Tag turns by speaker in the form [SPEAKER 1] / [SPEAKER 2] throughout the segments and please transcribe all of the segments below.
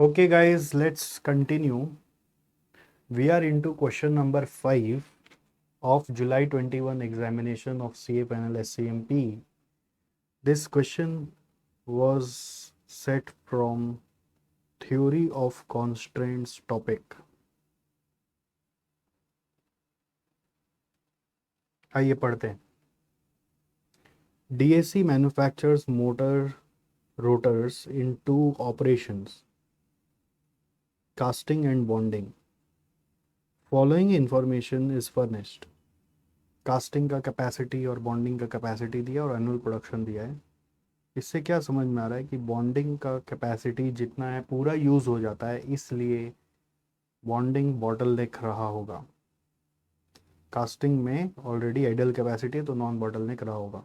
[SPEAKER 1] Okay, guys, let's continue. We are into question number 5 of July 21 examination of CA panel SCMP. This question was set from theory of constraints topic. आइए पढ़ते हैं. DAC manufactures motor rotors in two operations, casting and bonding. Following information is furnished. Casting का capacity और bonding का capacity दिया और annual production दिया है. इससे क्या समझ में आ रहा है कि बॉन्डिंग का कैपेसिटी जितना है पूरा यूज़ हो जाता है, इसलिए बॉन्डिंग बॉटल नेक रहा होगा. कास्टिंग में ऑलरेडी आइडियल कैपेसिटी है तो नॉन बॉटल नेक रहा होगा.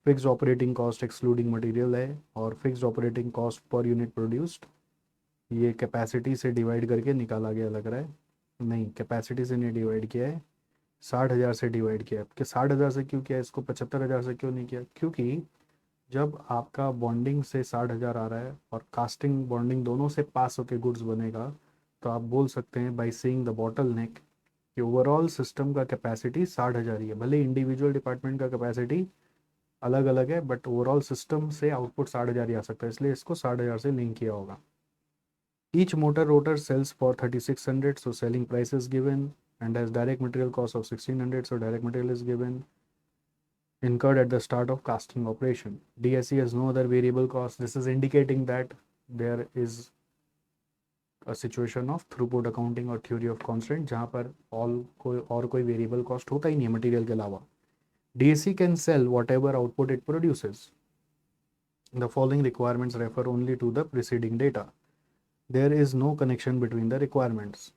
[SPEAKER 1] Fixed operating cost excluding material है और fixed operating cost per unit produced ये कैपेसिटी से डिवाइड करके निकाला गया लग रहा है. नहीं, कैपेसिटी से नहीं डिवाइड किया है, 60,000 से डिवाइड किया है. कि 60,000 से क्यों किया, इसको 75,000 से क्यों नहीं किया? क्योंकि जब आपका बॉन्डिंग से 60,000 आ रहा है और कास्टिंग बॉन्डिंग दोनों से पास होकर गुड्स बनेगा, तो आप बोल सकते हैं by seeing the bottleneck कि ओवरऑल सिस्टम का कैपेसिटी 60,000 ही है. भले इंडिविजुअल डिपार्टमेंट का कैपेसिटी अलग अलग है, बट ओवरऑल सिस्टम से आउटपुट 60,000 ही आ सकता है, इसलिए इसको 60,000 से लिंक किया होगा. Each motor rotor sells for 3600, so selling price is given, and as direct material cost of 1600, so direct material is given, incurred at the start of casting operation. DSE has no other variable cost. This is indicating that there is a situation of throughput accounting or theory of constraint जहाँ पर कोई variable cost होता ही नहीं है material के अलावा. DSE can sell whatever output it produces. The following requirements refer only to the preceding data. There is no connection between the requirements.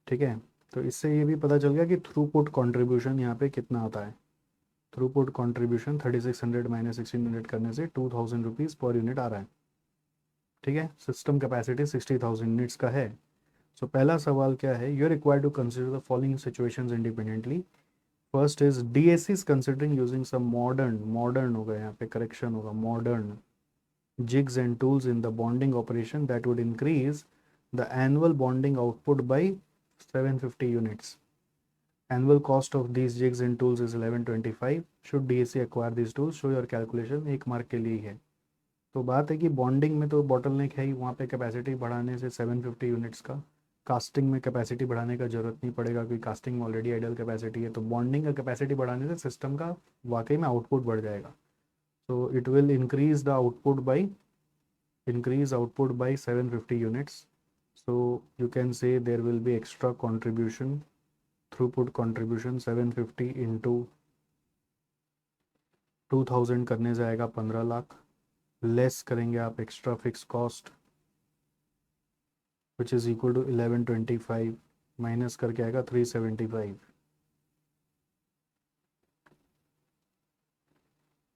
[SPEAKER 1] ठीक है, तो इससे ये भी पता चल गया कि थ्रूपुट कंट्रीब्यूशन यहाँ पे कितना आता है. थ्रूपुट कंट्रीब्यूशन 3600 माइनस 1600 करने से 2000 रुपीज़ पर यूनिट आ रहा है. ठीक है, सिस्टम कैपेसिटी 60,000 यूनिट्स का है. सो पहला सवाल क्या है, you are required to consider the following situations independently. First is DSC is considering using some modern होगा, यहाँ पे करेक्शन होगा, modern jigs and tools in the bonding operation that would increase the annual bonding output by 750 units. Annual cost of these jigs and tools is 1125. Should DSC acquire these tools? Show your calculation. एक mark के लिए ही है. तो बात है कि bonding में तो बॉटल नेक है ही, वहाँ पे कैपेसिटी बढ़ाने से 750 यूनिट्स का. कास्टिंग में कैपेसिटी बढ़ाने का जरूरत नहीं पड़ेगा क्योंकि कास्टिंग में ऑलरेडी आइडियल कैपेसिटी है. तो बॉन्डिंग का कैपेसिटी बढ़ाने से सिस्टम का वाकई में आउटपुट बढ़ जाएगा. So it will increase the output by 750 units. So you can say there will be extra contribution, throughput contribution 750 into 2000 करने जाएगा 15 लाख. लेस करेंगे आप extra fix cost which is equal to 1125 minus करके आएगा 375.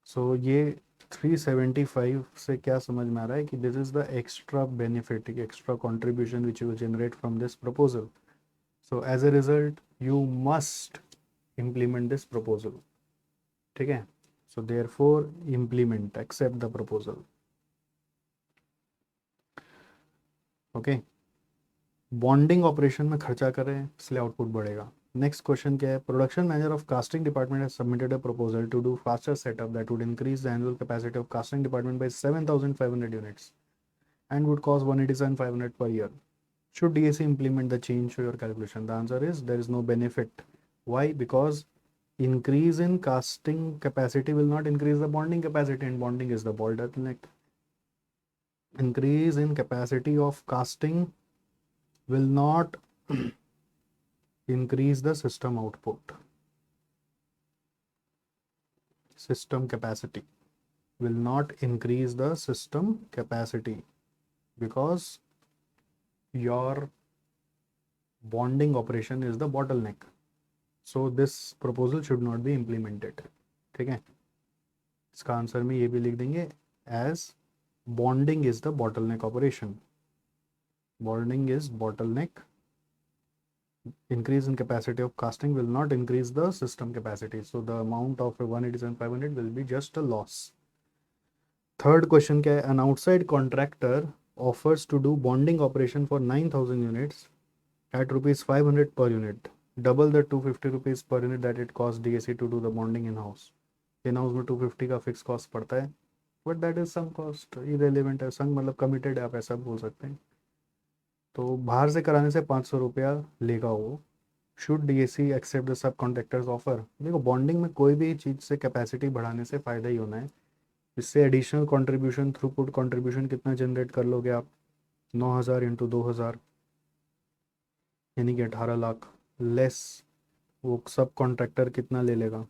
[SPEAKER 1] सो ये 375 से क्या समझ में आ रहा है कि this is the extra benefit, extra contribution which you generate from this proposal. So as a result you must implement this proposal. ठीक है, so therefore implement, accept the proposal. Okay, bonding operation में खर्चा कर रहे हैं इसलिए output बढ़ेगा. Next question क्या है, production manager of casting department has submitted a proposal to do faster setup that would increase the annual capacity of casting department by 7,500 units and would cost 187,500 per year. Should DAC implement the change to your calculation? The answer is there is no benefit. Why? Because increase in casting capacity will not increase the bonding capacity, and bonding is the bottleneck. Increase in capacity of casting will not increase the system output. System capacity will not increase the system capacity because your bonding operation is the bottleneck. So this proposal should not be implemented. ठीक है, इसका answer में ये भी लिख देंगे as bonding is the bottleneck operation. Bonding is bottleneck. Increase in capacity of casting will not increase the system capacity. So the amount of 187,500 will be just a loss. Third question क्या है, an outside contractor offers to do bonding operation for 9,000 units at rupees 500 per unit, double the 250 rupees per unit that it costs DAC to do the bonding in house. In house में 250 का fix cost पड़ता है, but that is sunk cost irrelevant है, sunk मतलब committed है, आप ऐसा बोल सकते हैं। तो बाहर से कराने से 500 रुपया लेगा वो। Should DAC accept the subcontractor's offer? देखो बॉन्डिंग में कोई भी चीज़ से कैपेसिटी बढ़ाने से फ़ायदा ही होना है। इससे एडिशनल कंट्रीब्यूशन, थ्रूपुट कंट्रीब्यूशन कितना जनरेट कर लोगे आप? 9,000 इंटू 2,000 यानी कि 18 लाख, लेस वो सब कॉन्ट्रैक्टर कितना ले लेगा,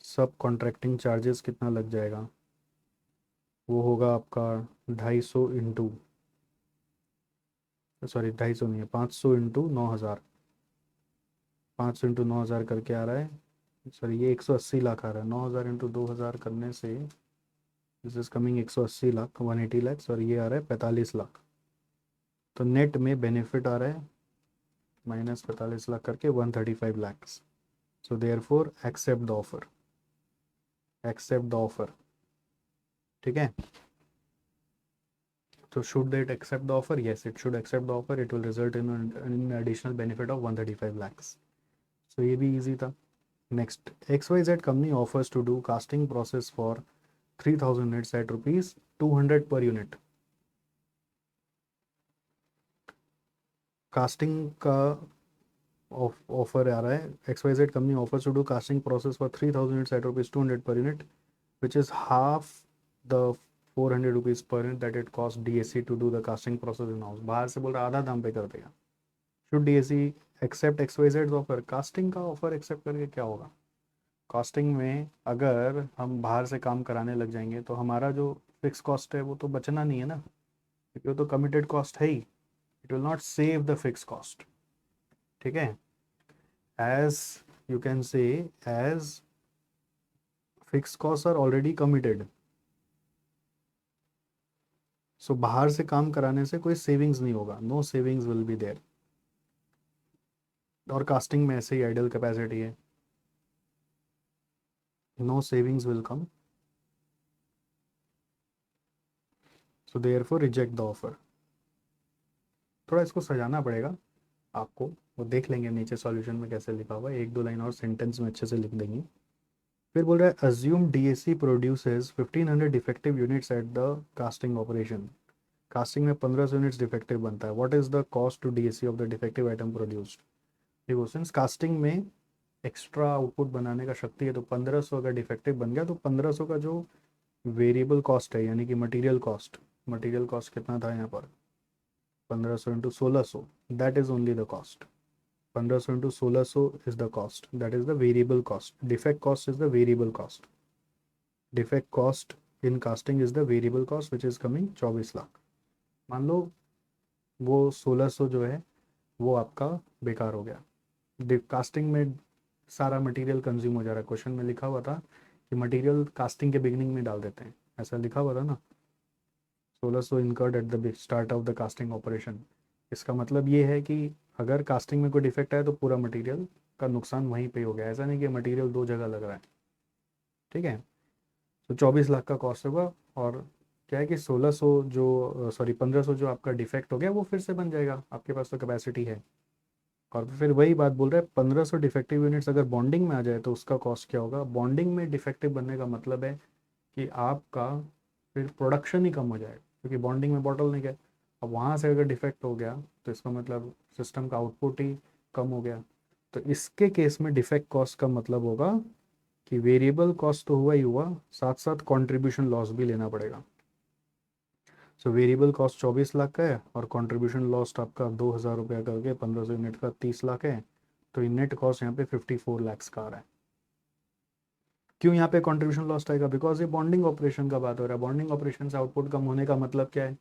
[SPEAKER 1] सब कॉन्ट्रैक्टिंग चार्जेस कितना लग जाएगा, वो होगा आपका 250 इंटू, सॉरी 250 नहीं है, 500 इंटू 9,000, 500 इंटू 9,000 करके आ रहा है, सॉरी ये 180 लाख आ रहा है। 9,000 इंटू 2,000 करने से this is coming 180 lakh, 180 lakh, और ये आ रहा है 45 लाख। तो नेट में बेनिफिट आ रहा है माइनस 45 लाख करके 135 lakhs. So therefore accept the offer, accept the offer. ठीक है, तो should it accept the offer? Yes, it should accept the offer, it will result in additional benefit of 135 lakhs. So ये भी easy था। Next, XYZ company offers to do casting process for 3,000 units at rupees 200 per unit। Casting का offer आ रहा है, XYZ company offers to do casting process for 3,000 units at rupees 200 per unit, which is half the 400 rupees per unit that it cost DAC to do the casting process in house। बाहर से बोल रहा आधा दाम पे कर देगा। Should DAC accept XYZ offer? Casting का ऑफर एक्सेप्ट करके क्या होगा? कास्टिंग में अगर हम बाहर से काम कराने लग जाएंगे तो हमारा जो फिक्स कॉस्ट है वो तो बचना नहीं है ना, क्योंकि वो तो कमिटेड कॉस्ट है ही। It will not save the fix cost. ठीक है, as you can say as fix cost are already committed, so बाहर से काम कराने से कोई सेविंग्स नहीं होगा, no savings will be there. और कास्टिंग में ऐसे ही आइडल कैपेसिटी है, no savings will come, so therefore reject the offer. थोड़ा इसको सजाना पड़ेगा आपको, वो देख लेंगे नीचे सॉल्यूशन में कैसे लिखा हुआ है, एक दो लाइन और सेंटेंस में अच्छे से लिख देंगे। फिर बोल रहा है assume DAC produces 1,500 defective units at the casting operation. Casting में 1,500 यूनिट्स डिफेक्टिव बनता है, what is the cost to DAC of the defective item produced? देखो सिंस कास्टिंग में एक्स्ट्रा आउटपुट बनाने का शक्ति है, तो 1,500 अगर डिफेक्टिव बन गया तो 1,500 का जो वेरिएबल कॉस्ट है यानी कि मटेरियल कॉस्ट, मटेरियल कॉस्ट कितना था यहाँ पर? 1,500 into 1,600, that is only the cost. 1,500 into 1,600 is the cost, that is the variable cost. Defect cost is the variable cost, defect cost in casting is the variable cost which is coming 24 lakh. मान लो वो 1,600 जो है वो आपका बेकार हो गया, casting में सारा मटेरियल कंज्यूम हो जा रहा है। क्वेश्चन में लिखा हुआ था कि मटेरियल कास्टिंग के बिगनिंग में डाल देते हैं, ऐसा लिखा हुआ था ना, 1,600 incurred at the start of the casting operation. इसका मतलब ये है कि अगर कास्टिंग में कोई डिफेक्ट आया तो पूरा मटेरियल का नुकसान वहीं पे हो गया, ऐसा नहीं कि मटेरियल दो जगह लग रहा है। ठीक है, तो 24 लाख का कॉस्ट होगा, और क्या है कि 1,600 जो सॉरी 1,500 जो आपका डिफेक्ट हो गया वो फिर से बन जाएगा, आपके पास तो कैपेसिटी है। और फिर वही बात बोल रहे हैं 1,500 डिफेक्टिव यूनिट्स अगर बॉन्डिंग में आ जाए तो उसका कॉस्ट क्या होगा? बॉन्डिंग में डिफेक्टिव बनने का मतलब है कि आपका फिर प्रोडक्शन ही कम हो जाएगा, क्योंकि बॉन्डिंग में बॉटल नहीं गया। अब वहाँ से अगर डिफेक्ट हो गया तो इसका मतलब सिस्टम का आउटपुट ही कम हो गया। तो इसके केस में डिफेक्ट कॉस्ट का मतलब होगा कि वेरिएबल कॉस्ट तो हुआ ही हुआ, साथ साथ कॉन्ट्रीब्यूशन लॉस भी लेना पड़ेगा। सो वेरिएबल कॉस्ट 24 लाख का है और कंट्रीब्यूशन लॉस्ट आपका 2,000 रुपया करके 1,500 यूनिट का 30 लाख है, तो नेट कॉस्ट यहाँ पे 54 लैक्स का आ रहा है। क्यों यहाँ पे कंट्रीब्यूशन लॉस्ट आएगा? बिकॉज ये बॉन्डिंग ऑपरेशन का बात हो रहा है। बॉन्डिंग ऑपरेशन से आउटपुट कम होने का मतलब क्या है?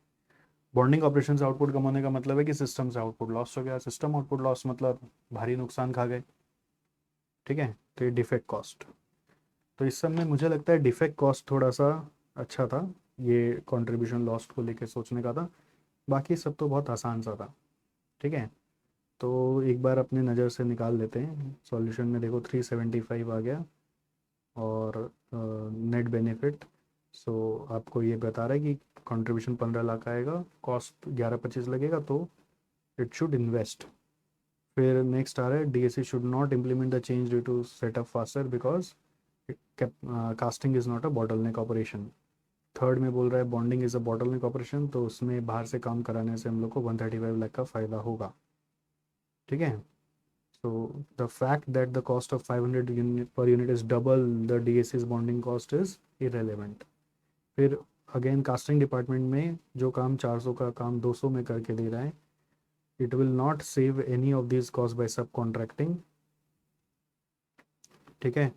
[SPEAKER 1] बॉन्डिंग ऑपरेशन से आउटपुट कम होने का मतलब है कि सिस्टम से आउटपुट लॉस हो गया। सिस्टम आउटपुट लॉस मतलब भारी नुकसान खा गए। ठीक है, तो ये डिफेक्ट कॉस्ट, तो इस सब में मुझे लगता है डिफेक्ट कॉस्ट थोड़ा सा अच्छा था, ये कंट्रीब्यूशन लॉस्ट को लेके सोचने का था। बाकी सब तो बहुत आसान सा था। ठीक है, तो एक बार अपने नज़र से निकाल लेते हैं सॉल्यूशन में। देखो 375 आ गया और नेट बेनिफिट सो आपको ये बता रहा है कि कंट्रीब्यूशन 15 लाख आएगा, कॉस्ट 11-25 लगेगा, तो इट शुड इन्वेस्ट। फिर नेक्स्ट आ रहा है DSC should not implement the change due to setup faster because casting is not a bottleneck operation. Third में बोल रहा है bonding is a bottleneck operation, तो उसमें बाहर से काम कराने से हम लोग को 135 लाख का फ़ायदा होगा। ठीक है। So the fact that the cost of 500 unit per unit is double the DSCs bonding cost is irrelevant. फिर अगेन कास्टिंग डिपार्टमेंट में जो काम 400 का काम 200 में करके दे रहा है, it will not save any of this cost by सब कॉन्ट्रैक्टिंग। ठीक है।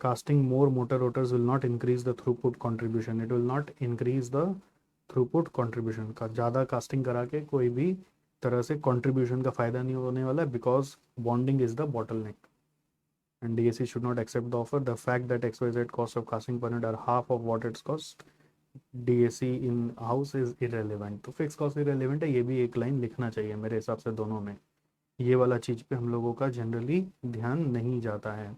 [SPEAKER 1] casting more motor rotors will not increase the throughput contribution, it will not increase the throughput contribution। का ज़्यादा कास्टिंग करा के कोई भी तरह से कंट्रीब्यूशन का फ़ायदा नहीं होने वाला है, because bonding is the bottle neck and DSC should not accept the offer. The fact that XYZ cost of casting per unit are half of what it's cost DSC in house is irrelevant। तो fix cost irrelevant है, ये भी एक line लिखना चाहिए मेरे हिसाब से दोनों में। ये वाला चीज़ पे हम लोगों का जनरली ध्यान नहीं जाता है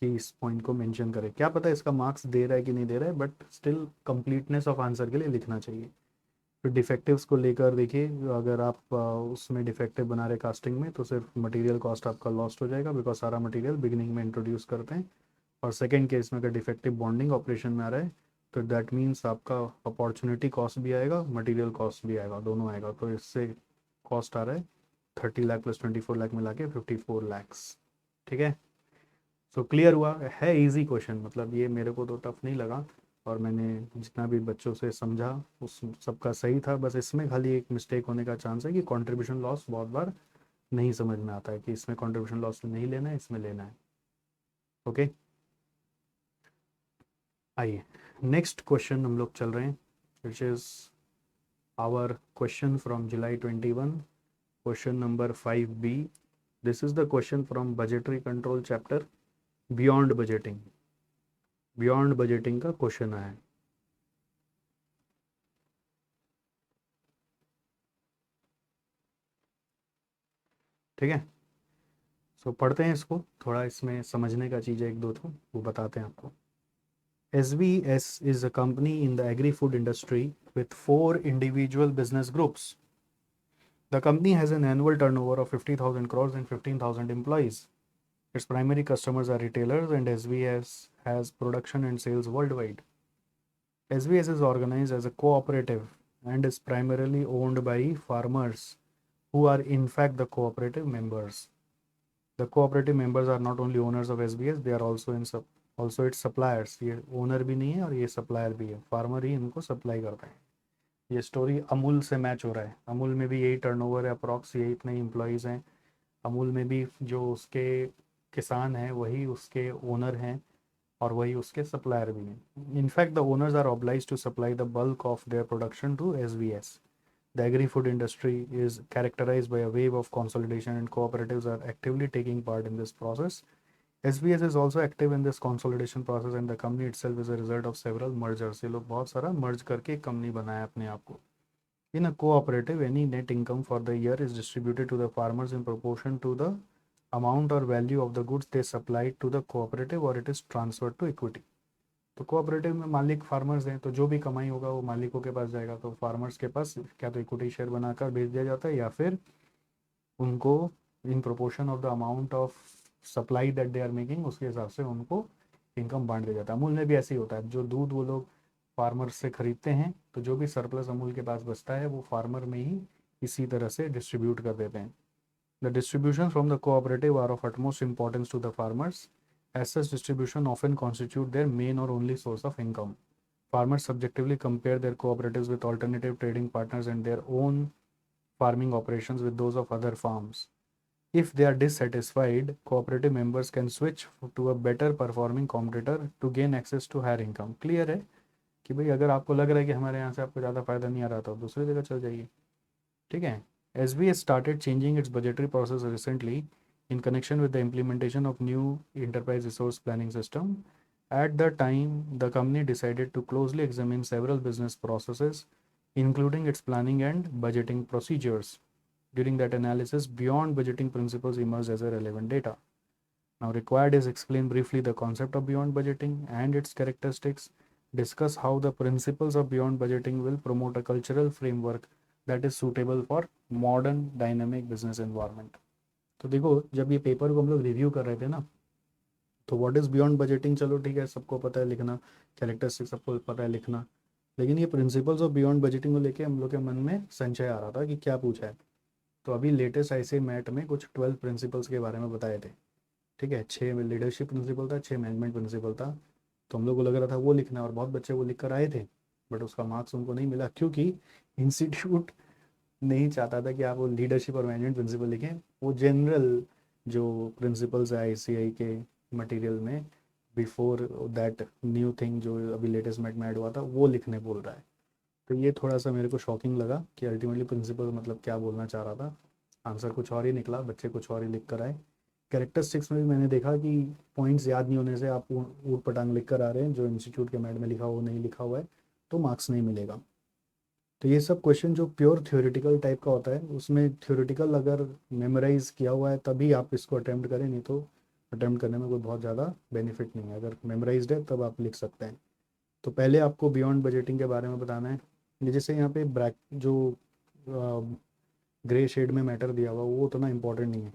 [SPEAKER 1] कि इस पॉइंट को मेंशन करें। क्या पता इसका मार्क्स दे रहा है कि नहीं दे रहा है, but still completeness of answer के लिए लिखना चाहिए। फिर डिफेक्टिव्स को लेकर देखिए, अगर आप उसमें डिफेक्टिव बना रहे कास्टिंग में, तो सिर्फ मटेरियल कॉस्ट आपका लॉस्ट हो जाएगा, बिकॉज सारा मटेरियल बिगिनिंग में इंट्रोड्यूस करते हैं। और सेकेंड केस में अगर डिफेक्टिव बॉन्डिंग ऑपरेशन में आ रहा है, तो दैट मीन्स आपका अपॉर्चुनिटी कॉस्ट भी आएगा, मटेरियल कॉस्ट भी आएगा, दोनों आएगा। तो इससे कॉस्ट आ रहा है 30 लाख प्लस 24 लाख मिला के 54 लैक्स। ठीक है। सो क्लियर हुआ है, इजी क्वेश्चन, मतलब ये मेरे को तो टफ नहीं लगा, और मैंने जितना भी बच्चों से समझा उस सबका सही था। बस इसमें खाली एक मिस्टेक होने का चांस है कि कंट्रीब्यूशन लॉस बहुत बार नहीं समझ में आता है कि इसमें कंट्रीब्यूशन लॉस नहीं लेना है, इसमें लेना है। ओके, आइए नेक्स्ट क्वेश्चन हम लोग चल रहे हैं, which is our question from July 21, question number 5B। This is the question from budgetary control chapter, beyond budgeting. बियॉन्ड बजटिंग का क्वेश्चन आया है। ठीक है। सो पढ़ते हैं इसको, थोड़ा इसमें समझने का चीज़ है एक दो, तो वो बताते हैं आपको। SVS is a company in the agri-food industry with 4 individual business groups. The company has an annual turnover of 50,000 crores and 15,000 employees. Its primary customers are retailers, and SVS has production and sales worldwide. SVS is organized as a cooperative and is primarily owned by farmers who are in fact the cooperative members. The cooperative members are not only owners of SBS, they are also its suppliers। ये owner भी नहीं है और ये supplier भी है, farmer ही इनको supply करता है। ये स्टोरी अमूल से मैच हो रहा है, अमूल में भी यही टर्नओवर है अप्रॉक्स, यही इतने एम्प्लॉयज़ हैं। अमूल में भी जो उसके किसान हैं वही उसके ओनर हैं, और वही उसके सप्लायर भी हैं। In fact the owners are obliged to supply the bulk of their production to SVS। The agri-food industry is characterized by a wave of consolidation, and cooperatives are actively taking part in this process. SVS is also active in this consolidation process, and the company itself is a result of several mergers। ये लोग बहुत सारा merge करके एक company बनाया अपने आप को। In a cooperative, any net income for the year is distributed to the farmers in proportion to the amount or value of the goods they supplied to the cooperative, or it is transferred to equity। तो cooperative में मालिक farmers हैं, तो जो भी कमाई होगा वो मालिकों के पास जाएगा। तो फार्मर्स के पास क्या तो इक्विटी शेयर बनाकर भेज दिया जाता है, या फिर उनको in proportion of the amount of supply that they are making, उसके हिसाब से उनको इनकम बांट दिया जाता है। अमूल में भी ऐसे ही होता है, जो दूध वो लोग फार्मर्स से खरीदते हैं, तो जो भी सरप्लस अमूल के पास बचता है वो फार्मर में ही इसी तरह से डिस्ट्रीब्यूट कर देते हैं। The distribution from the cooperative are of utmost importance to the farmers, as such distribution often constitute their main or only source of income। Farmers subjectively compare their cooperatives with alternative trading partners and their own farming operations with those of other farms। If they are dissatisfied, cooperative members can switch to a better performing competitor to gain access to higher income। Clear है कि भाई अगर आपको लग रहा है कि हमारे यहाँ से आपको ज़्यादा फायदा नहीं आ रहा तो दूसरी जगह चल जाइए। ठीक है। SBS started changing its budgetary process recently in connection with the implementation of new enterprise resource planning system। At the time, the company decided to closely examine several business processes, including its planning and budgeting procedures। During that analysis, beyond budgeting principles emerged as a relevant data। Now, required is explain briefly the concept of beyond budgeting and its characteristics, discuss how the principles of beyond budgeting will promote a cultural framework that is suitable for modern dynamic business environment. तो देखो, जब ये paper को हम लोग review कर रहे थे ना, तो व्हाट इज़ बियॉन्ड बजटिंग, चलो ठीक है, सबको पता है लिखना, कैरेक्टरिस्टिक सबको पता है लिखना, लेकिन ये प्रिंसिपल्स ऑफ बियॉन्ड बजटिंग को लेके हम लोग के मन में संशय आ रहा था कि क्या पूछा है। तो अभी लेटेस्ट ऐसे मैट में कुछ 12 प्रिंसिपल्स के बारे में बताए थे। ठीक है, 6 में लीडरशिप प्रिंसिपल था, 6 मैनेजमेंट प्रिंसिपल था। तो हम लोग को लग रहा था वो लिखना है, और बहुत बच्चे वो लिख कर आए थे, बट उसका मार्क्स उनको नहीं मिला, क्योंकि इंस्टीट्यूट नहीं चाहता था कि आप वो लीडरशिप और मैनेजमेंट प्रिंसिपल लिखें। वो जनरल जो प्रिंसिपल्स है आईसीआई के मटेरियल में, बिफोर दैट न्यू थिंग जो अभी लेटेस्ट मैट में ऐड हुआ था, वो लिखने बोल रहा है। तो ये थोड़ा सा मेरे को शॉकिंग लगा कि अल्टीमेटली प्रिंसिपल मतलब क्या बोलना चाह रहा था। आंसर कुछ और ही निकला, बच्चे कुछ और ही लिख कर आए। कैरेक्टरिस्टिक्स में भी मैंने देखा कि पॉइंट्स याद नहीं होने से आप ऊट पटांग लिख कर आ रहे हैं, जो इंस्टीट्यूट के मैट में लिखा हुआ नहीं लिखा हुआ है, तो मार्क्स नहीं मिलेगा। तो ये सब क्वेश्चन जो प्योर थ्योरेटिकल टाइप का होता है, उसमें थ्योरेटिकल अगर मेमोराइज किया हुआ है तभी आप इसको अटैम्प्ट करें, नहीं तो अटैम्प्ट करने में कोई बहुत ज़्यादा बेनिफिट नहीं है। अगर मेमोराइज्ड है तब आप लिख सकते हैं। तो पहले आपको बियॉन्ड बजटिंग के बारे में बताना है। ये जैसे यहाँ पे ब्रैक जो ग्रे शेड में मैटर दिया हुआ, वो उतना इंपॉर्टेंट नहीं है।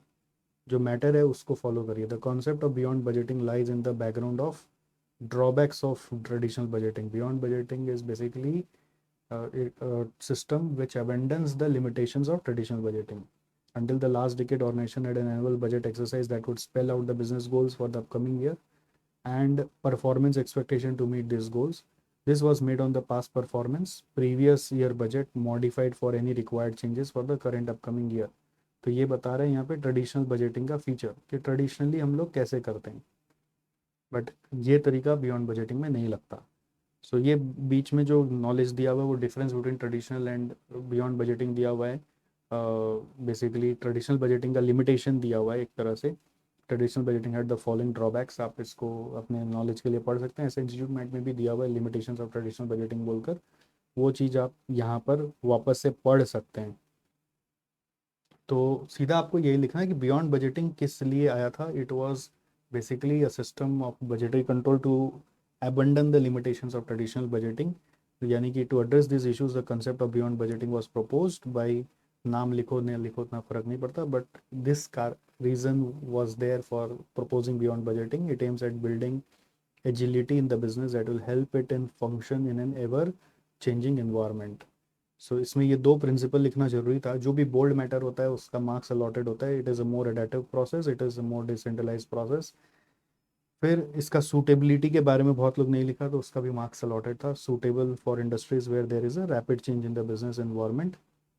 [SPEAKER 1] जो मैटर है उसको फॉलो करिए। The concept of beyond budgeting lies in the background of drawbacks of traditional budgeting. बियॉन्ड budgeting is basically a system which abandons the limitations of traditional budgeting. Until the last decade, our nation had an annual budget exercise that would spell out the business goals for the upcoming year and performance expectation to meet these goals. This was made on the past performance, previous year budget modified for any required changes for the current upcoming year. तो ये बता रहे हैं यहाँ पे traditional budgeting का feature कि traditionally हम लोग कैसे करते हैं, बट ये तरीका बियॉन्ड बजटिंग में नहीं लगता। सो ये बीच में जो नॉलेज दिया हुआ है वो difference between traditional and beyond budgeting दिया हुआ है। बेसिकली ट्रेडिशनल बजटिंग का लिमिटेशन दिया हुआ है एक तरह से। Traditional budgeting had the following drawbacks, आप इसको अपने नॉलेज के लिए पढ़ सकते हैं। ऐसे इंस्टीट्यूट मैट में भी दिया हुआ है लिमिटेशंस ऑफ ट्रेडिशनल बजटिंग बोलकर, वो चीज़ आप यहाँ पर वापस से पढ़ सकते हैं। तो सीधा आपको यही लिखना है कि बियॉन्ड बजटिंग किस लिए आया था। It was basically a system of budgetary control to abandon the limitations of traditional budgeting। यानी कि to address this issues the concept of beyond budgeting was proposed by, नाम लिखो न लिखो उतना फर्क नहीं पड़ता, but this core reason was there for proposing beyond budgeting. It aims at building agility in the business that will help it in function in an ever changing environment। सो इसमें ये दो प्रिंसिपल लिखना जरूरी था। जो भी बोल्ड मैटर होता है उसका मार्क्स अलॉटेड होता है। It is a more adaptive process, it is a more decentralise process. फिर इसका सूटेबिलिटी के बारे में बहुत लोग नहीं लिखा, तो उसका भी मार्क्स अलॉटेड था। Suitable for industries where there is a rapid change in the business environment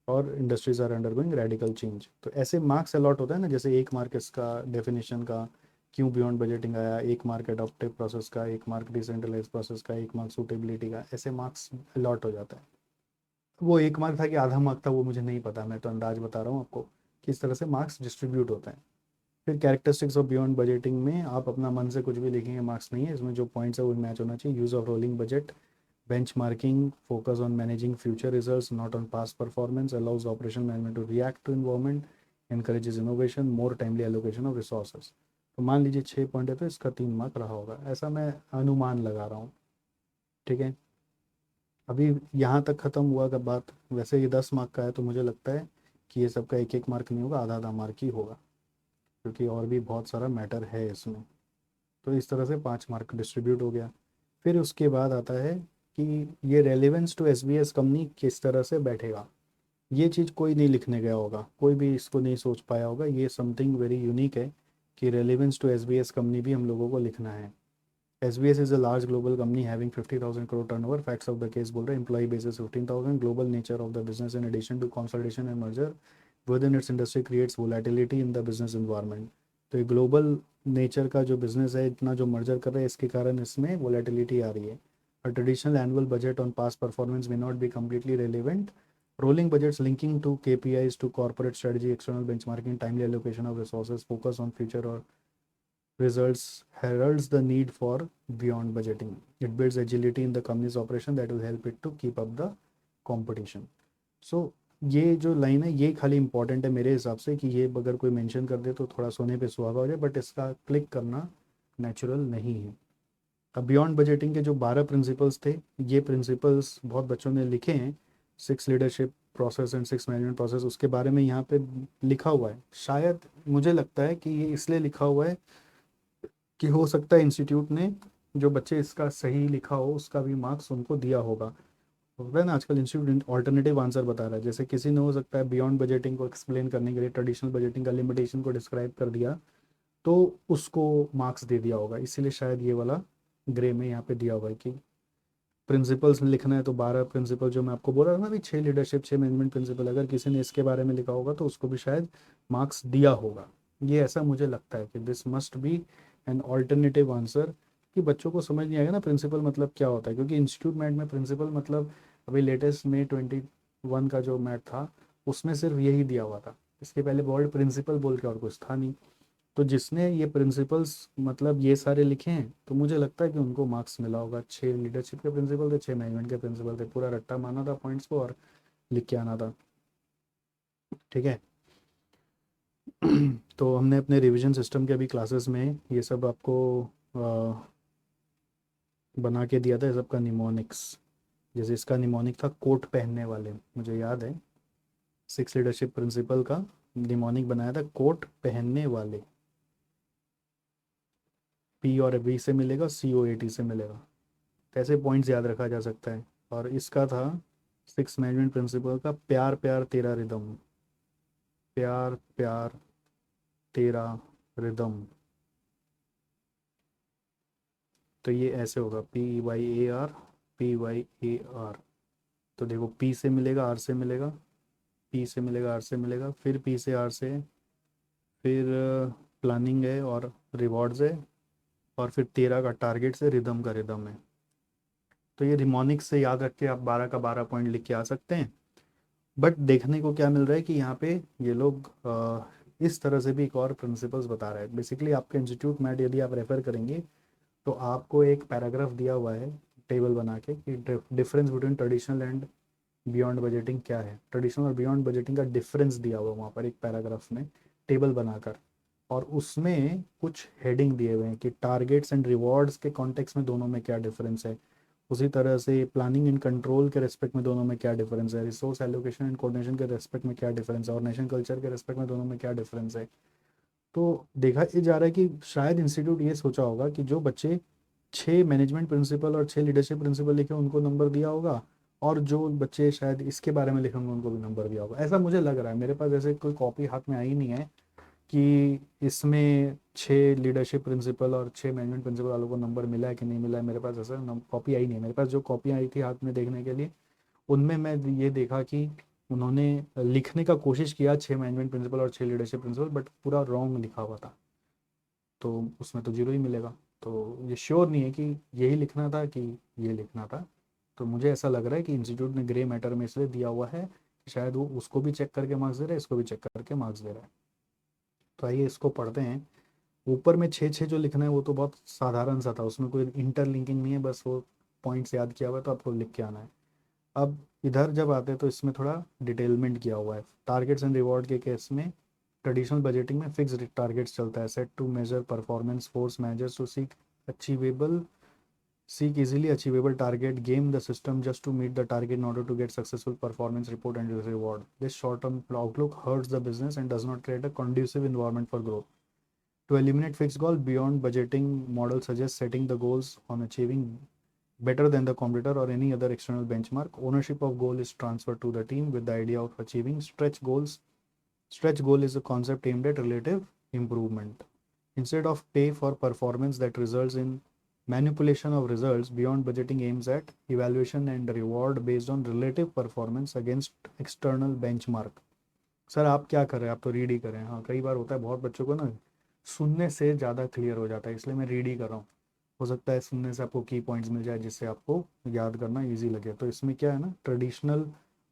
[SPEAKER 1] और industries are undergoing radical change. तो ऐसे मार्क्स अलॉट होता है ना, जैसे एक मार्क इसका डेफिनेशन का क्यों बियॉन्ड बजटिंग आया, एक मार्क अडॉप्टिव प्रोसेस का, एक मार्क डिसेंट्रलाइज प्रोसेस का, एक मार्क सूटेबिलिटी का, ऐसे मार्क्स अलॉट हो जाता है। वो एक मार्क था कि आधा मार्क था वो मुझे नहीं पता, मैं तो अंदाज बता रहा हूँ आपको किस तरह से मार्क्स डिस्ट्रीब्यूट होते हैं। फिर कैरेक्टरिस्टिक्स ऑफ बियॉन्ड बजटिंग में आप अपना मन से कुछ भी लिखेंगे, मार्क्स नहीं है। इसमें जो पॉइंट्स है वो मैच होना चाहिए। Use of rolling budget, benchmarking, focus on managing future results, not on past performance, allows operational management to react to environment, encourages innovation, more timely allocation of resources। तो मान लीजिए 6 पॉइंट है तो इसका 3 मार्क रहा होगा, ऐसा मैं अनुमान लगा रहा हूँ। ठीक है, अभी यहाँ तक ख़त्म हुआ का बात। वैसे ये 10 मार्क का है, तो मुझे लगता है कि ये सबका एक एक मार्क नहीं होगा, आधा आधा मार्क ही होगा, क्योंकि और भी बहुत सारा मैटर है इसमें। तो इस तरह से 5 मार्क डिस्ट्रीब्यूट हो गया। फिर उसके बाद आता है कि ये रेलेवेंस टू एसबीएस कंपनी किस तरह से बैठेगा। ये चीज़ कोई नहीं लिखने गया होगा, कोई भी इसको नहीं सोच पाया होगा। ये समथिंग वेरी यूनिक है कि रेलेवेंस टू एसबीएस कंपनी भी हम लोगों को लिखना है। SBS is a large global company having 50,000 crore turnover. Facts of the case बोल रहे हैं, employee basis 15,000, global nature of the business in addition to consolidation and merger within its industry creates volatility in the business environment. तो ये global nature का जो business है, इतना जो मर्जर कर रहे हैं, इसके कारण इसमें वोलेटिलिटी आ रही है। A traditional annual budget on past performance may not be completely relevant. Rolling budgets linking to KPIs to corporate strategy, external benchmarking, timely allocation of resources, focus on future or results heralds the need for beyond budgeting. It builds agility in the company's operation that will help it to keep up the competition. So ये जो line है ये खाली important है मेरे हिसाब से, कि ये अगर कोई मेंशन कर दे तो थोड़ा सोने पे सुहागा हो जाए, बट इसका क्लिक करना नेचुरल नहीं है। अब बियॉन्ड बजटिंग के जो 12 प्रिंसिपल्स थे, ये प्रिंसिपल्स बहुत बच्चों ने लिखे हैं, 6 leadership process and 6 management process, उसके बारे में यहाँ पे लिखा हुआ है। शायद मुझे लगता है कि ये इसलिए लिखा हुआ है कि हो सकता है इंस्टीट्यूट ने जो बच्चे इसका सही लिखा हो उसका भी मार्क्स उनको दिया होगा। होता है ना आजकल इंस्टीट्यूट ऑल्टरनेटिव आंसर बता रहा है, जैसे किसी ने हो सकता है बियॉन्ड बजटिंग को एक्सप्लेन करने के लिए ट्रेडिशनल बजटिंग का लिमिटेशन को डिस्क्राइब कर दिया, तो उसको मार्क्स दे दिया होगा। इसीलिए शायद ये वाला ग्रे में यहाँ पे दिया हुआ है कि प्रिंसिपल्स लिखना है तो 12 प्रिंसिपल जो मैं आपको बोल रहा था ना भी 6 लीडरशिप 6 मैनेजमेंट प्रिंसिपल, अगर किसी ने इसके बारे में लिखा होगा तो उसको भी शायद मार्क्स दिया होगा। ये ऐसा मुझे लगता है कि this must be an alternative answer, कि बच्चों को समझ नहीं आएगा ना प्रिंसिपल मतलब क्या होता है, क्योंकि इंस्टीट्यूट मैथ में प्रिंसिपल मतलब अभी लेटेस्ट में 21 का जो मैथ था उसमें सिर्फ यही दिया हुआ था, इसके पहले वर्ड प्रिंसिपल बोल के और कुछ था नहीं। तो जिसने ये प्रिंसिपल्स मतलब ये सारे लिखे हैं तो मुझे लगता है कि उनको मार्क्स मिला होगा। 6 लीडरशिप के प्रिंसिपल थे, 6 मैनेजमेंट के प्रिंसिपल थे, पूरा रट्टा मारना था पॉइंट्स को और लिख के आना था। ठीक है। तो हमने अपने रिवीजन सिस्टम के अभी क्लासेस में ये सब आपको बना के दिया था, ये सब का निमोनिक्स। जैसे इसका निमोनिक था कोट पहनने वाले, मुझे याद है 6 लीडरशिप प्रिंसिपल का निमोनिक बनाया था कोट पहनने वाले। पी और बी से मिलेगा, COAT से मिलेगा। कैसे पॉइंट्स याद रखा जा सकता है। और इसका था 6 मैनेजमेंट प्रिंसिपल का प्यार प्यार तेरा रिदम, प्यार प्यार तेरा रिदम। तो ये ऐसे होगा PYAR, तो देखो पी से मिलेगा, आर से मिलेगा, पी से मिलेगा, आर से मिलेगा, फिर पी से आर से, फिर प्लानिंग है और रिवॉर्ड्स है, और फिर तेरा का टारगेट से रिदम का रिदम है। तो ये रिमोनिक्स से याद रख के आप 12 का 12 पॉइंट लिख के आ सकते हैं। बट देखने को क्या मिल रहा है कि यहाँ पे ये लोग इस तरह से भी एक और प्रिंसिपल्स बता रहे हैं। बेसिकली आपका इंस्टीट्यूट मैट यदि आप रेफर करेंगे तो आपको एक पैराग्राफ दिया हुआ है टेबल बना के कि difference between traditional and beyond budgeting क्या है। ट्रेडिशनल और बियॉन्ड बजटिंग का डिफरेंस दिया हुआ वहाँ पर एक पैराग्राफ में टेबल बनाकर, और उसमें कुछ हेडिंग दिए हुए हैं कि टारगेट्स एंड रिवॉर्ड्स के कॉन्टेक्स्ट में दोनों में क्या डिफरेंस है। उसी तरह से प्लानिंग एंड कंट्रोल के रेस्पेक्ट में दोनों में क्या डिफरेंस है, रिसोर्स एलोकेशन एंड कोऑर्डिनेशन के रेस्पेक्ट में क्या डिफरेंस है, और नेशन कल्चर के रेस्पेक्ट में दोनों में क्या डिफरेंस है। तो देखा ये जा रहा है कि शायद इंस्टीट्यूट ये सोचा होगा कि जो बच्चे 6 मैनेजमेंट प्रिंसिपल और 6 लीडरशिप प्रिंसिपल लिखे उनको नंबर दिया होगा, और जो बच्चे शायद इसके बारे में लिखेंगे उनको भी नंबर दिया होगा। ऐसा मुझे लग रहा है, मेरे पास ऐसे कोई कॉपी हाथ में आई नहीं है कि इसमें 6 लीडरशिप प्रिंसिपल और 6 मैनेजमेंट प्रिंसिपल वालों को नंबर मिला है कि नहीं मिला है। मेरे पास ऐसा कॉपी आई नहीं है। मेरे पास जो कॉपी आई थी हाथ में देखने के लिए उनमें मैं ये देखा कि उन्होंने लिखने का कोशिश किया 6 मैनेजमेंट प्रिंसिपल और 6 लीडरशिप प्रिंसिपल, बट पूरा रॉन्ग लिखा हुआ था, तो उसमें तो जीरो ही मिलेगा। तो ये श्योर नहीं है कि यही लिखना था कि ये लिखना था। तो मुझे ऐसा लग रहा है कि इंस्टीट्यूट ने ग्रे मैटर में इसलिए दिया हुआ है कि शायद वो उसको भी चेक करके मार्क्स दे रहा है, इसको भी चेक करके मार्क्स दे रहा है। तो आइए इसको पढ़ते हैं। ऊपर में 6 6 जो लिखना है वो तो बहुत साधारण सा था, उसमें कोई इंटरलिंकिंग नहीं है, बस वो पॉइंट्स याद किया हुआ है तो आपको लिख के आना है। अब इधर जब आते हैं तो इसमें थोड़ा डिटेलमेंट किया हुआ है। टारगेट्स एंड रिवॉर्ड के केस में ट्रेडिशनल बजटिंग में फिक्स्ड टारगेट्स चलता है, set to measure performance, force managers to seek easily achievable target, game the system just to meet the target in order to get successful performance report and reward. This short-term outlook hurts the business and does not create a conducive environment for growth. To eliminate fixed goal, beyond budgeting model suggests setting the goals on achieving better than the competitor or any other external benchmark. Ownership of goal is transferred to the team with the idea of achieving stretch goals. Stretch goal is a concept aimed at relative improvement. Instead of pay for performance that results in manipulation of results, beyond budgeting aims at evaluation and reward based on relative performance against external benchmark. Sir आप क्या कर रहे हैं, आप तो read ही कर रहे हैं। हाँ कई बार होता है बहुत बच्चों को ना सुनने से ज़्यादा क्लियर हो जाता है, इसलिए मैं रीड ही कर रहा हूँ। हो सकता है सुनने से आपको की पॉइंट्स मिल जाए जिससे आपको याद करना इजी लगे। तो इसमें क्या है ना, ट्रेडिशनल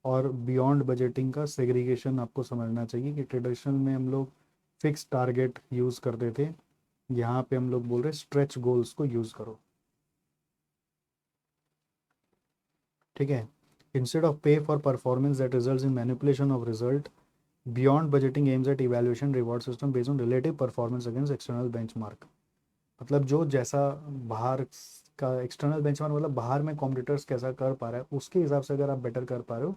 [SPEAKER 1] और बियॉन्ड बजटिंग का सेग्रीगेशन आपको समझना चाहिए कि ट्रेडिशनल में हम लोग फिक्स टारगेट यूज़ करते थे, यहाँ पे हम लोग बोल रहे हैं स्ट्रेच गोल्स को यूज़ करो। ठीक है। इंस्टेड ऑफ पे for performance that results in manipulation of result, beyond budgeting aims at evaluation reward system based on relative performance against external benchmark. मतलब जो जैसा बाहर का एक्सटर्नल बेंचमार्क मतलब बाहर में कॉम्पिटिटर्स कैसा कर पा रहा है उसके हिसाब से अगर आप बेटर कर पा रहे हो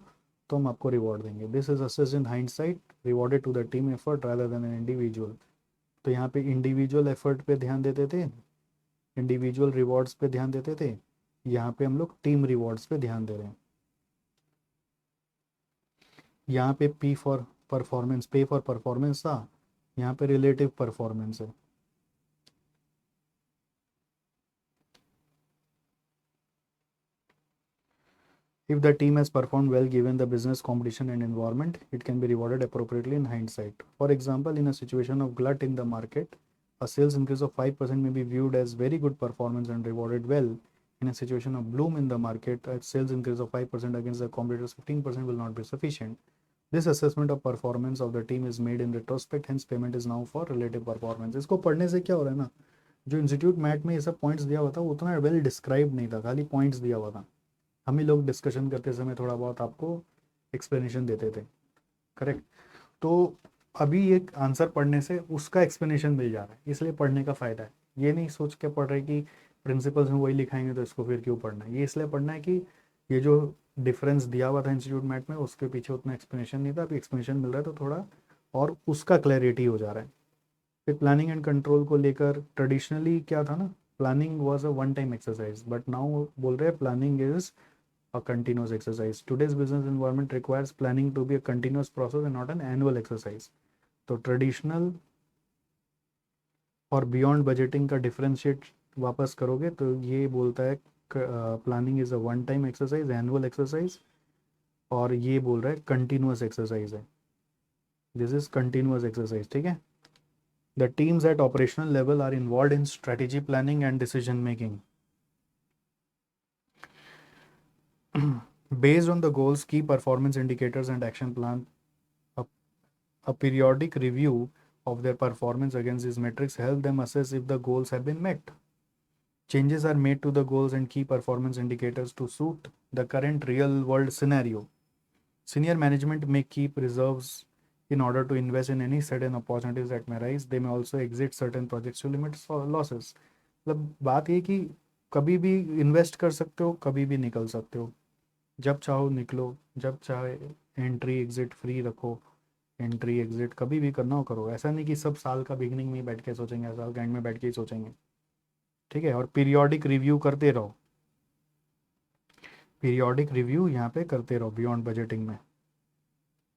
[SPEAKER 1] तो हम आपको रिवॉर्ड देंगे। This is assessed in hindsight rewarded to the team effort rather than an individual. तो यहाँ पे इंडिविजुअल एफर्ट पे ध्यान देते थे, इंडिविजुअल रिवॉर्ड्स पे ध्यान देते थे, यहाँ पे हम लोग टीम रिवॉर्ड्स पे ध्यान दे रहे हैं। यहाँ पे पी फॉर परफॉर्मेंस, पे फॉर परफॉर्मेंस था, यहाँ पे रिलेटिव परफॉर्मेंस है। If the team has performed well given the business competition and environment, it can be rewarded appropriately in hindsight. For example, in a situation of glut in the market, a sales increase of 5% may be viewed as very good performance and rewarded well. In a situation of bloom in the market, a sales increase of 5% against the competitors 15% will not be sufficient. This assessment of performance of the team is made in retrospect, hence payment is now for relative performance. इसको पढ़ने से क्या हो रहा है ना, जो institute mat में ये सब पॉइंट्स दिया हुआ था वो उतना वेल डिस्क्राइब नहीं था, खाली पॉइंट्स दिया हुआ था। हम ही लोग डिस्कशन करते समय थोड़ा बहुत आपको एक्सप्लेनेशन देते थे, करेक्ट। तो अभी एक आंसर पढ़ने से उसका एक्सप्लेनेशन मिल जा रहा है, इसलिए पढ़ने का फ़ायदा है। ये नहीं सोच के पढ़ रहे कि प्रिंसिपल्स में वही लिखाएंगे तो इसको फिर क्यों पढ़ना है। ये इसलिए पढ़ना है कि ये जो डिफरेंस दिया हुआ था इंस्टीट्यूट मैट में उसके पीछे उतना एक्सप्लेनेशन नहीं था, अभी एक्सप्लेनेशन मिल रहा है तो थोड़ा और उसका क्लैरिटी हो जा रहा है। फिर प्लानिंग एंड कंट्रोल को लेकर ट्रेडिशनली क्या था ना, planning was a one time exercise, but now बोल रहे हैं planning is a continuous exercise. Today's business environment requires planning to be a continuous process and not an annual exercise. तो traditional और बियॉन्ड बजटिंग का differentiate वापस करोगे तो ये बोलता है planning is a one time exercise, annual exercise, और ये बोल रहा है कंटिन्यूस एक्सरसाइज है, दिस इज कंटिन्यूस एक्सरसाइज, ठीक है। The teams at operational level are involve in strategy planning and decision making based on the goals, key performance indicators and action plan. A, a periodic review of their performance against these metrics help them assess if the goals have been met. Changes are made to the goals and key performance indicators to suit the current real world scenario. Senior management may keep reserves in order to invest in any sudden opportunities that may arise. They may also exit certain projects to limit losses. मतलब बात ये कि कभी भी invest कर सकते हो, कभी भी निकल सकते हो, जब चाहो निकलो, जब चाहे एंट्री एग्जिट फ्री रखो, एंट्री एग्जिट कभी भी करना हो करो। ऐसा नहीं कि सब साल का बिगनिंग में ही बैठ के सोचेंगे, साल का एंड में बैठ के ही सोचेंगे, ठीक है। और पीरियोडिक रिव्यू करते रहो, पीरियोडिक रिव्यू यहाँ पे करते रहो बियॉन्ड बजटिंग में।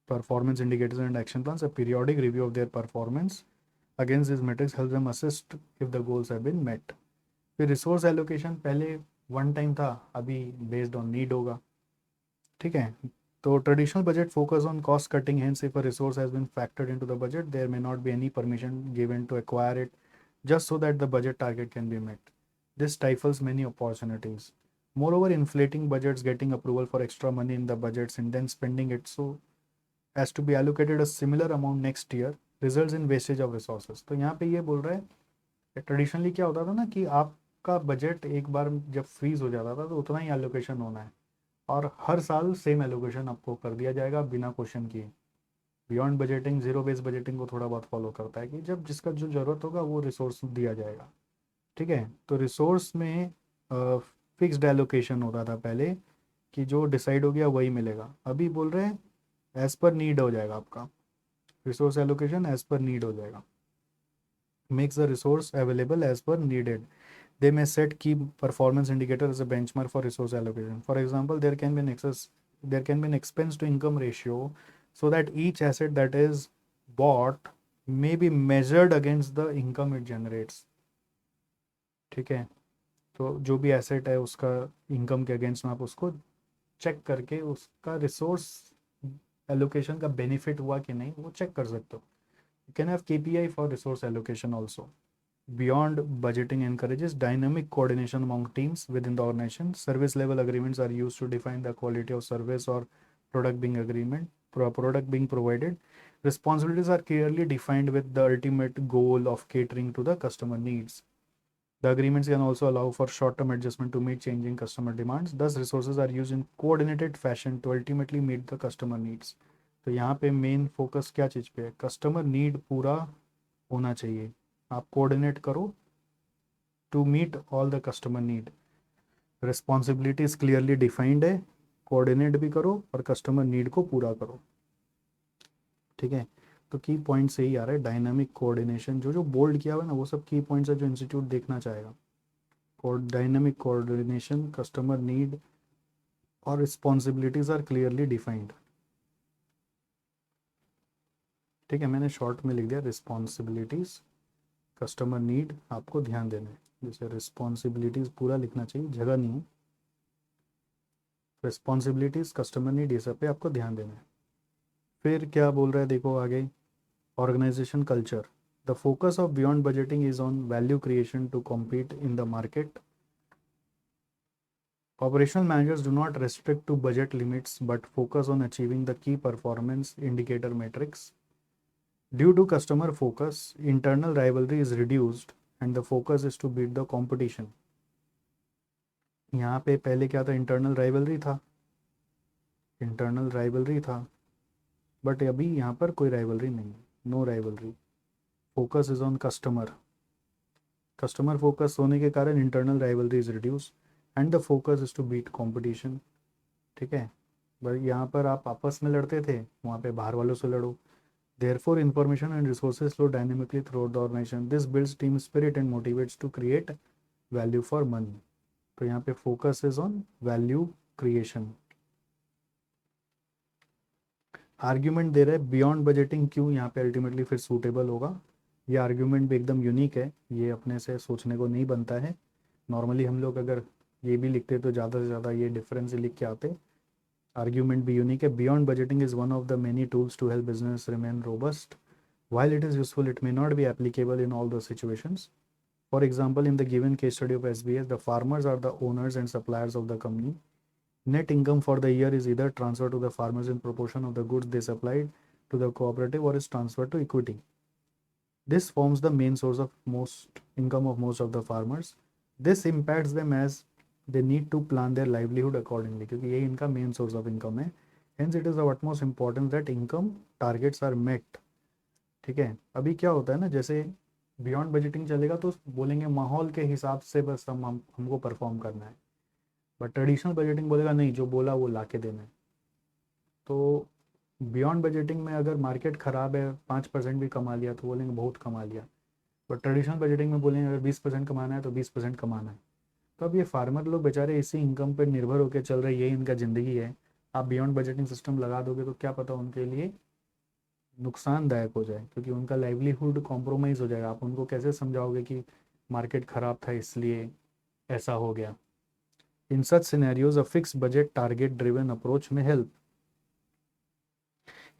[SPEAKER 1] Performance indicators and action plans, a periodic review of their performance against this matrix help them assist if the goals have been met. फिर रिसोर्स एलोकेशन पहले one time था, अभी based on need होगा, ठीक है। तो traditional budget focus on cost cutting, hence if a resource has been factored into the budget there may not be any permission given to acquire it just so that the budget target can be met. This stifles many opportunities. Moreover, inflating budgets, getting approval for extra money in the budgets and then spending it so as to be allocated a similar amount next year results in wastage of resources. तो यहाँ पे ये बोल रहा है traditionally क्या होता था ना कि आपका बजट एक बार जब फ्रीज हो जाता था तो उतना ही एलोकेशन होना है और हर साल सेम एलोकेशन आपको कर दिया जाएगा बिना क्वेश्चन किए। Beyond budgeting zero base budgeting को थोड़ा बहुत फॉलो करता है कि जब जिसका जो ज़रूरत होगा वो रिसोर्स दिया जाएगा, ठीक है। तो रिसोर्स में फिक्स्ड एलोकेशन होता था पहले कि जो डिसाइड हो गया वही मिलेगा, अभी बोल रहे हैं एज पर नीड हो जाएगा आपका, resource allocation as per need हो जाएगा, makes the resource available as per needed. They may set key performance indicator as a benchmark for resource allocation. For example, there can be an expense to income ratio so that each asset that is bought may be measured against the income it generates, ठीक है। तो जो भी asset है उसका income के against में आप उसको चेक करके उसका रिसोर्स एलोकेशन का बेनिफिट हुआ कि नहीं वो चेक कर सकते हो। You can have KPI for resource allocation also. Beyond budgeting encourages dynamic coordination among teams within the organization. Service level agreements are used to define the quality of service or product being provided. Responsibilities are clearly defined with the ultimate goal of catering to the customer needs. The agreements can also allow for short-term adjustment to meet changing customer demands. Thus, resources are used in coordinated fashion to ultimately meet the customer needs. तो यहाँ पे main focus क्या चीज़ पे है, customer need पूरा होना चाहिए, आप कोऑर्डिनेट करो to meet all the customer need. Responsibilities clearly defined है, कोऑर्डिनेट भी करो और कस्टमर नीड को पूरा करो। ठीक है, तो की पॉइंट्स यही आ रहा है, डायनामिक कोऑर्डिनेशन, जो जो बोल्ड किया हुआ है ना वो सब की पॉइंट्स है जो इंस्टीट्यूट देखना चाहेगा। डायनामिक कोऑर्डिनेशन, कस्टमर नीड और रिस्पॉन्सिबिलिटीज आर क्लियरली डिफाइंड। ठीक है, मैंने शॉर्ट में लिख दिया रिस्पॉन्सिबिलिटीज, कस्टमर नीड आपको ध्यान देना है। जैसे रिस्पॉन्सिबिलिटीज पूरा लिखना चाहिए, जगह नहीं है। रिस्पॉन्सिबिलिटीज, कस्टमर नीड, ये सब पे आपको ध्यान देना है। फिर क्या बोल रहा है देखो आगे, organisation culture, the focus of beyond budgeting is on value creation to compete in the market. Operational managers do not restrict to budget limits but focus on achieving the key performance indicator metrics. Due to customer focus, internal rivalry is reduced and the focus is to beat the competition. यहाँ पे पहले क्या था, internal rivalry था, internal rivalry था, but अभी यहाँ पर कोई राइवलरी नहीं है, no rivalry. Focus is on customer, customer focus होने के कारण internal rivalry is reduce and the focus is to beat competition. ठीक है, बट यहाँ पर आप आपस में लड़ते थे, वहाँ पे बाहर वालों से लड़ो। Therefore, information and resources flow dynamically throughout the organization. This builds team spirit and motivates to create value for money. तो यहाँ पे focus is on value creation. Argument दे रहे हैं बियॉन्ड बजटिंग क्यों यहाँ पे अल्टीमेटली फिर सूटेबल होगा। ये आर्ग्यूमेंट भी एकदम यूनिक है, ये अपने से सोचने को नहीं बनता है। नॉर्मली हम लोग अगर ये भी लिखते तो ज़्यादा से ज़्यादा ये डिफरेंस लिख के आते। आर्ग्यूमेंट भी यूनिक है। Beyond budgeting is one of the many tools to help business remain robust. While it is useful, it may not be applicable in all the situations. For example, in the given case study of SBS, the farmers are the owners and suppliers of the company. Net income for the year is either transferred to the farmers in proportion of the goods they supplied to the cooperative or is transferred to equity. This forms the main source of most income of most of the farmers. This impacts them as they need to plan their livelihood accordingly, क्योंकि ये इनका main source of income है. Hence, it is of utmost importance that income targets are met. ठीक है, अभी क्या होता है ना, जैसे बियॉन्ड बजटिंग चलेगा तो बोलेंगे माहौल के हिसाब से बस हमको परफॉर्म करना है, बट ट्रेडिशनल बजटिंग बोलेगा नहीं, जो बोला वो ला के देना है। तो बियॉन्ड बजटिंग में अगर मार्केट ख़राब है, 5% भी कमा लिया तो बोलेंगे बहुत कमा लिया, बट ट्रेडिशनल बजटिंग में बोलेंगे अगर 20% कमाना है तो 20% कमाना है। तो अब ये फार्मर लोग बेचारे इसी इनकम पर निर्भर होकर चल रहे, यही इनका ज़िंदगी है। आप बियॉन्ड बजटिंग सिस्टम लगा दोगे तो क्या पता उनके लिए नुकसानदायक हो जाए, क्योंकि उनका लाइवलीहुड कॉम्प्रोमाइज़ हो जाएगा। आप उनको कैसे समझाओगे कि मार्केट ख़राब था इसलिए ऐसा हो गया। In such scenarios a fix budget target driven approach में हेल्प,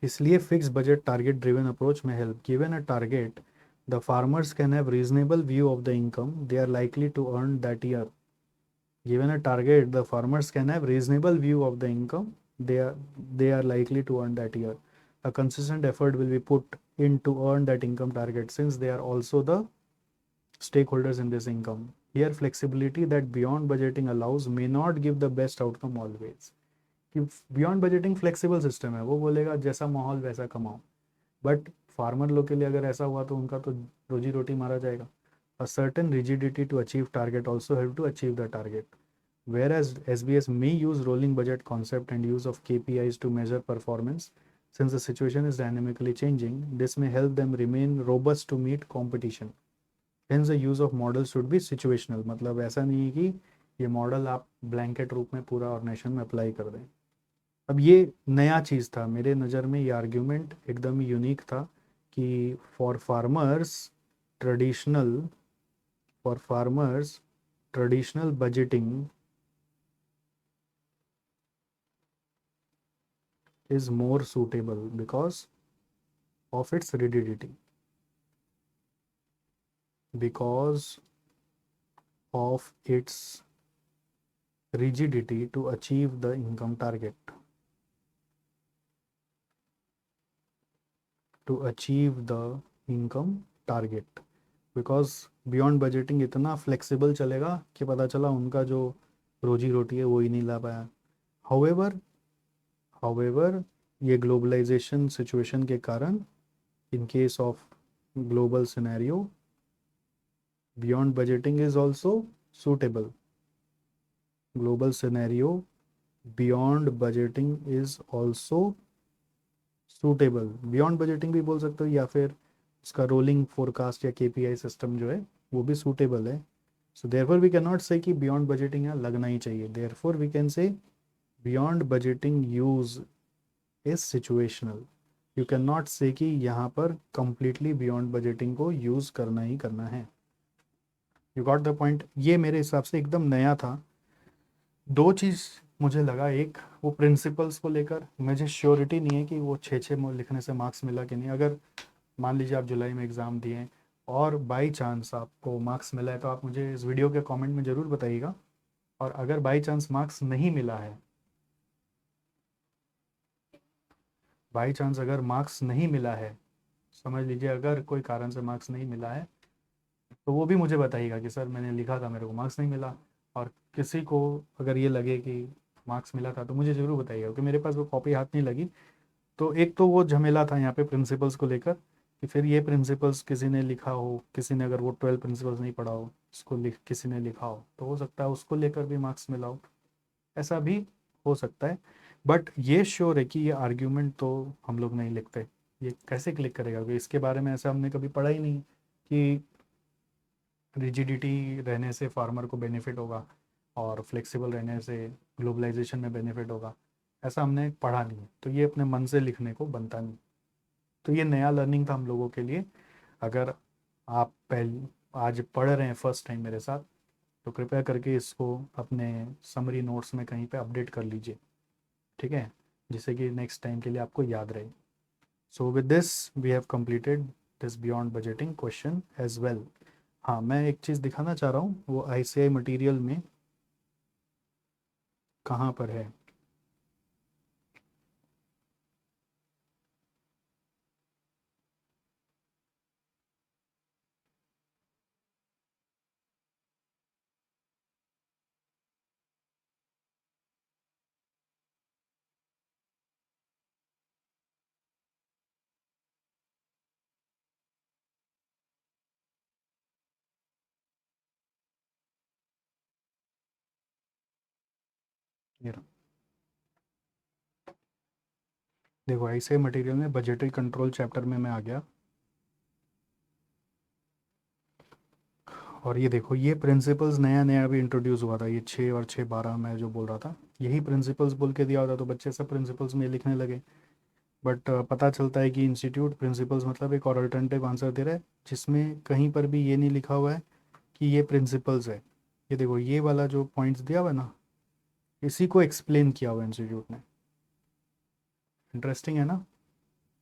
[SPEAKER 1] इसलिए fix budget target driven approach में help. Given a target, the farmers can have reasonable view of the income they are likely to earn that year. Given a target, the farmers can have reasonable view of the income they are likely to earn that year. A consistent effort will be put in to earn that income target since they are also the stakeholders in this income. Here, flexibility that beyond budgeting allows may not give the best outcome always. कि beyond budgeting flexible system है, वो बोलेगा जैसा माहौल वैसा कमाओ, but farmer लोग के लिए अगर ऐसा हुआ तो उनका तो रोजी रोटी मारा जाएगा। A certain rigidity to achieve target also help to achieve the target. Whereas SBS may use rolling budget concept and use of KPIs to measure performance, since the situation is dynamically changing, this may help them remain robust to meet competition. Hence the use of models should be situational. मतलब ऐसा नहीं है कि ये model आप blanket रूप में पूरा ऑर्गेनाइजेशन में अप्लाई कर दें। अब ये नया चीज़ था मेरे नज़र में, ये आर्ग्यूमेंट एकदम ही यूनिक था कि for farmers traditional budgeting is more suitable because of its rigidity, because of its rigidity to achieve the income target, to achieve the income target. Because beyond budgeting इतना फ्लेक्सिबल चलेगा कि पता चला उनका जो रोजी रोटी है वो ही नहीं ला पाया। हाउएवर ये ग्लोबलाइजेशन सिचुएशन के कारण, in case of global scenario, beyond budgeting is also suitable. Global scenario beyond budgeting is also suitable. Beyond budgeting भी बोल सकते हो, या फिर उसका रोलिंग फोरकास्ट या केपीआई सिस्टम जो है वो भी सूटेबल है। So therefore we can not say कि बियॉन्ड बजटिंग यहाँ लगना ही चाहिए। Therefore we can say beyond budgeting use is situational. You can not say कि यहाँ पर कंप्लीटली बियॉन्ड बजटिंग को यूज़ करना ही करना है। You got the point. ये मेरे हिसाब से एकदम नया था। दो चीज़ मुझे लगा, एक वो प्रिंसिपल्स को लेकर मुझे श्योरिटी नहीं है कि वो छः छः लिखने से मार्क्स मिला कि नहीं। अगर मान लीजिए आप जुलाई में एग्ज़ाम दिए और बाई चांस आपको मार्क्स मिला है तो आप मुझे इस वीडियो के कमेंट में ज़रूर बताइएगा। और अगर बाई चांस मार्क्स नहीं मिला है, बाई चांस अगर मार्क्स नहीं मिला है, समझ लीजिए अगर कोई कारण से मार्क्स नहीं मिला है, तो वो भी मुझे बताइएगा कि सर मैंने लिखा था मेरे को मार्क्स नहीं मिला। और किसी को अगर ये लगे कि मार्क्स मिला था तो मुझे ज़रूर बताइएगा, क्योंकि मेरे पास वो कॉपी हाथ नहीं लगी। तो एक तो वो झमेला था यहाँ पे प्रिंसिपल्स को लेकर कि फिर ये प्रिंसिपल्स किसी ने लिखा हो, किसी ने अगर वो 12 प्रिंसिपल्स नहीं पढ़ा हो, उसको किसी ने लिखा हो, तो हो सकता है उसको लेकर भी मार्क्स मिला हो, ऐसा भी हो सकता है। बट ये श्योर है कि ये आर्ग्यूमेंट तो हम लोग नहीं लिखते। ये कैसे क्लिक करेगा, क्योंकि इसके बारे में ऐसा हमने कभी पढ़ा ही नहीं कि रिजिडिटी रहने से फार्मर को बेनिफिट होगा और फ्लेक्सिबल रहने से ग्लोबलाइजेशन में बेनिफिट होगा, ऐसा हमने पढ़ा नहीं है। तो ये अपने मन से लिखने को बनता नहीं। तो ये नया लर्निंग था हम लोगों के लिए। अगर आप पहले आज पढ़ रहे हैं फर्स्ट टाइम मेरे साथ, तो कृपया करके इसको अपने समरी नोट्स में कहीं पे अपडेट कर लीजिए, ठीक है, जिससे कि नेक्स्ट टाइम के लिए आपको याद रहे। So with this we have completed this beyond budgeting question as well. हाँ, मैं एक चीज़ दिखाना चाह रहा हूँ, वो आईसीआई मटेरियल में कहाँ पर है। ये रहा। देखो आईसीआई मटेरियल में बजटरी कंट्रोल चैप्टर में मैं आ गया, और ये देखो ये प्रिंसिपल्स नया नया अभी इंट्रोड्यूस हुआ था, ये 6 और 6 12 मैं जो बोल रहा था यही प्रिंसिपल्स बोल के दिया होता, तो बच्चे सब प्रिंसिपल्स में लिखने लगे। बट पता चलता है कि इंस्टीट्यूट प्रिंसिपल्स मतलब एक और अल्टरनेटिव आंसर दे रहा है, जिसमें कहीं पर भी ये नहीं लिखा हुआ है कि ये प्रिंसिपल्स है। ये देखो ये वाला जो पॉइंट्स दिया हुआ है ना, इसी को एक्सप्लेन किया हुआ है इंस्टीट्यूट ने। इंटरेस्टिंग है ना।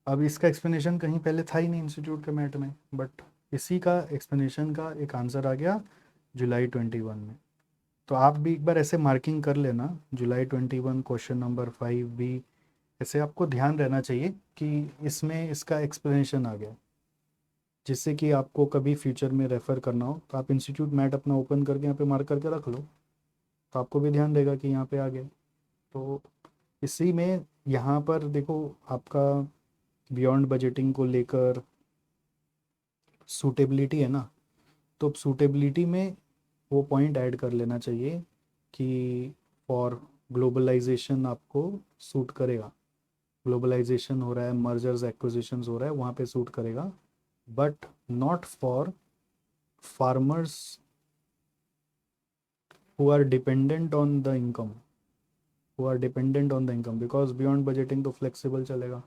[SPEAKER 1] अब इसका एक्सप्लेनेशन कहीं पहले था ही नहीं इंस्टीट्यूट के मैट में, बट इसी का एक्सप्लेनेशन का एक आंसर आ गया जुलाई 21 में। तो आप भी एक बार ऐसे मार्किंग कर लेना, जुलाई 21 क्वेश्चन नंबर 5 भी ऐसे आपको ध्यान रहना चाहिए कि इसमें इसका एक्सप्लेनेशन आ गया, जिससे कि आपको कभी फ्यूचर में रेफ़र करना हो तो आप इंस्टीट्यूट मैट अपना ओपन करके यहाँ पे मार्क करके रख लो, तो आपको भी ध्यान देगा कि यहाँ पे आ गया। तो इसी में यहाँ पर देखो आपका बियॉन्ड बजटिंग को लेकर सूटेबिलिटी है ना, तो सूटेबिलिटी में वो पॉइंट ऐड कर लेना चाहिए कि फॉर ग्लोबलाइजेशन आपको सूट करेगा। ग्लोबलाइजेशन हो रहा है, मर्जर्स एक्विजिशंस हो रहा है, वहाँ पे सूट करेगा, but not for farmers who are dependent on the income, who are dependent on the income, because beyond budgeting तो फ्लेक्सिबल चलेगा,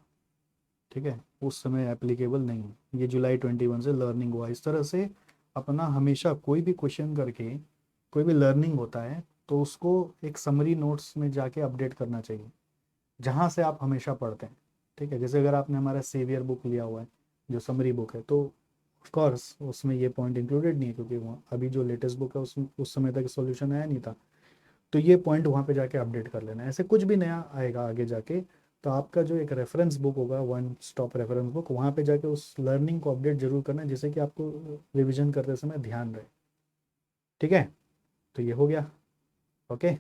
[SPEAKER 1] ठीक है, उस समय एप्लीकेबल नहीं है। ये जुलाई 21 से लर्निंग हुआ। इस तरह से अपना हमेशा कोई भी क्वेश्चन करके कोई भी लर्निंग होता है तो उसको एक समरी नोट्स में जाके अपडेट करना चाहिए, जहाँ से आप हमेशा पढ़ते हैं, ठीक है। जैसे अगर आपने हमारा सेवियर बुक लिया हुआ है जो समरी बुक है, तो ऑफ कोर्स उसमें ये पॉइंट इंक्लूडेड नहीं है, क्योंकि वो अभी जो लेटेस्ट बुक है उसमें उस समय तक सॉल्यूशन आया नहीं था। तो ये पॉइंट वहाँ पे जाके अपडेट कर लेना। ऐसे कुछ भी नया आएगा आगे जाके, तो आपका जो एक रेफरेंस बुक होगा, वन स्टॉप रेफरेंस बुक, वहाँ पे जाके उस लर्निंग को अपडेट जरूर करना है, जिससे कि आपको रिविजन करते समय ध्यान रहे, ठीक है। तो ये हो गया, ओके।